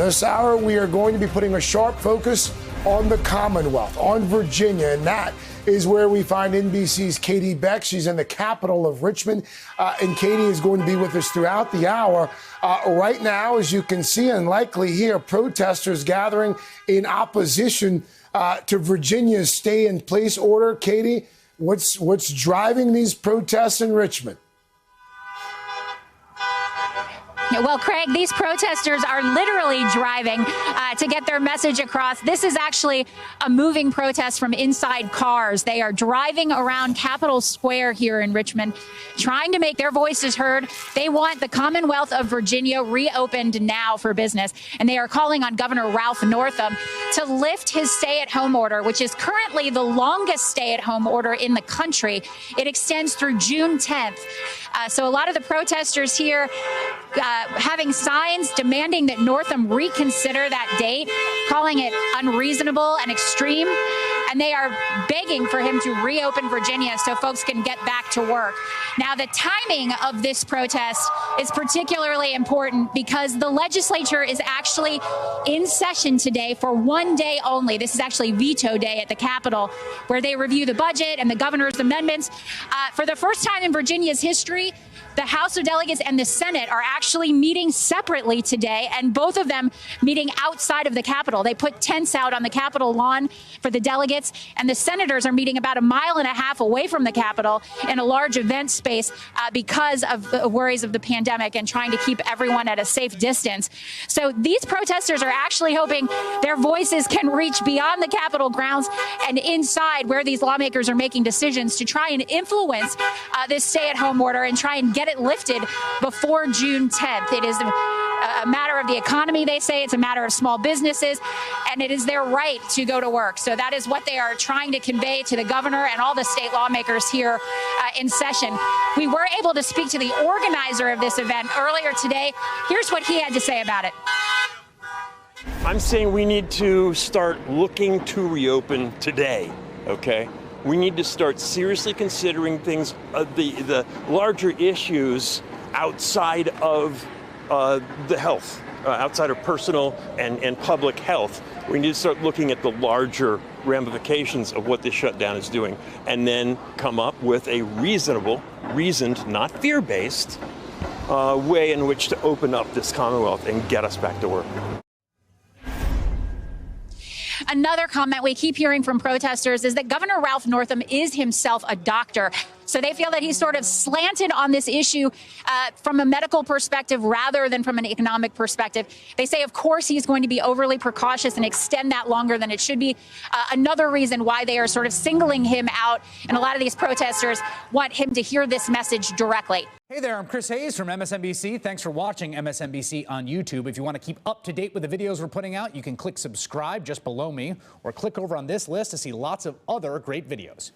This hour, we are going to be putting a sharp focus on the Commonwealth, on Virginia, and that is where we find NBC's Katie Beck. She's in the capital of Richmond, and Katie is going to be with us throughout the hour. Right now, as you can see and likely hear, protesters gathering in opposition to Virginia's stay-in-place order. Katie, what's driving these protests in Richmond? Well, Craig, these protesters are literally driving to get their message across. This is actually a moving protest from inside cars. They are driving around Capitol Square here in Richmond, trying to make their voices heard. They want the Commonwealth of Virginia reopened now for business, and they are calling on Governor Ralph Northam to lift his stay-at-home order, which is currently the longest stay-at-home order in the country. It extends through June 10th. So a lot of the protesters here having signs demanding that Northam reconsider that date, calling it unreasonable and extreme. And they are begging for him to reopen Virginia so folks can get back to work. Now, the timing of this protest is particularly important because the legislature is actually in session today for one day only. This is actually veto day at the Capitol, where they review the budget and the governor's amendments. For the first time in Virginia's history, the House of Delegates and the Senate are actually meeting separately today, and both of them meeting outside of the Capitol. They put tents out on the Capitol lawn for the delegates, and the senators are meeting about 1.5 miles away from the Capitol in a large event space because of the worries of the pandemic and trying to keep everyone at a safe distance. So these protesters are actually hoping their voices can reach beyond the Capitol grounds and inside where these lawmakers are making decisions to try and influence this stay-at-home order and try and get it lifted before June 10th. It is a matter of the economy, they say. It's a matter of small businesses, and it is their right to go to work. So that is what they are trying to convey to the governor and all the state lawmakers here in session. We were able to speak to the organizer of this event earlier today. Here's what he had to say about it. I'm saying we need to start looking to reopen today, okay? We need to start seriously considering things, the larger issues outside of the health, outside of personal and public health. We need to start looking at the larger ramifications of what this shutdown is doing, and then come up with a reasoned, not fear-based, way in which to open up this Commonwealth and get us back to work. Another comment we keep hearing from protesters is that Governor Ralph Northam is himself a doctor. So they feel that he's sort of slanted on this issue from a medical perspective rather than from an economic perspective. They say, of course, he's going to be overly precautious and extend that longer than it should be. Another reason why they are sort of singling him out. And a lot of these protesters want him to hear this message directly. Hey there, I'm Chris Hayes from MSNBC. Thanks for watching MSNBC on YouTube. If you want to keep up to date with the videos we're putting out, you can click subscribe just below me or click over on this list to see lots of other great videos.